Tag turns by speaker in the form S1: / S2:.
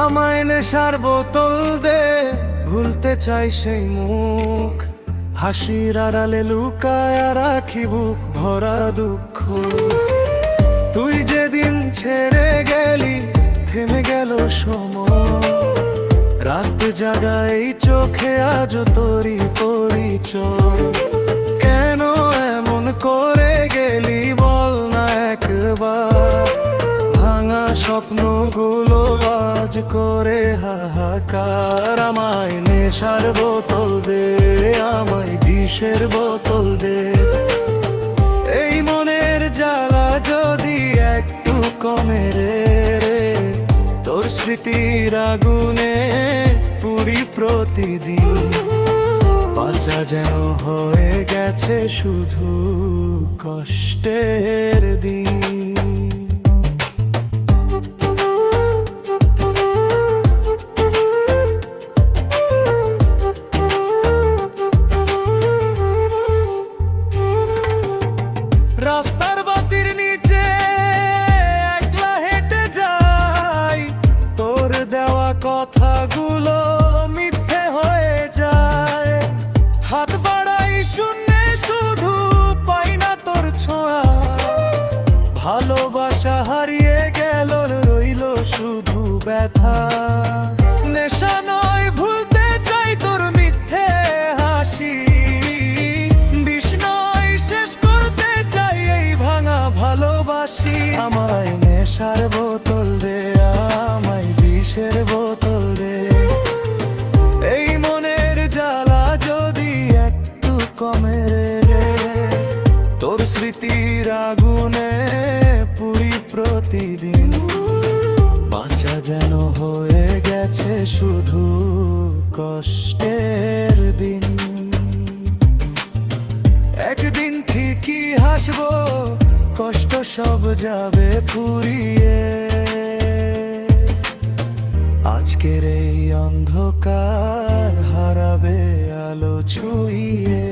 S1: আমায় নেশার বোতল দে, ভুলতে চাই সেই মুখ, হাসির আড়ালে লুকায় রাখি বুক ভরা দুঃখ। তুই যেদিন ছেড়ে গেলি থেমে গেল সময়, রাত জাগা এই চোখে আজ তোরই পরিচয়। কেন এমন করে গেলি বল না একবার, ভাঙা স্বপ্নগুলো আজ করে হাহাকার। আমায় নেশার বোতল দে, আমায় বিষের বোতল দে, এই মনের জ্বালা যদি একটু কমে রে, তোর স্মৃতির আগুনে পুরি প্রতিদিন। বাঁচা যেন হয়ে গেছে শুধু কষ্টের দিন। রাস্তার বাতির নিচে একলা হেঁটে যাই, তোর দেওয়া কথাগুলো মিথ্যে হয়ে যায়। হাত বাড়াই শূন্যে শুধু পাই না তোর ছোঁয়া, ভালোবাসা হারিয়ে গেল রইল শুধু ব্যথা। নেশা নয় ভুলতে চাই তোর মিথ্যে হাসি, বিষ নয় শেষ করতে চাই এই ভাঙা ভালোবাসি। আমায় নেশার বোতল দে, আমায় বিষের বোতল দে, এই মনের জ্বালা যদি একটু কমে রে, তোর স্মৃতির আগুনে পুরি প্রতিদিন। বাঁচা যেন হয়ে গেছে শুধু কষ্টের দিন। একদিন ঠিকই হাসবো, কষ্ট সব যাবে ফুরিয়ে, আজকের এই অন্ধকার হারাবে আলো ছুঁইয়ে।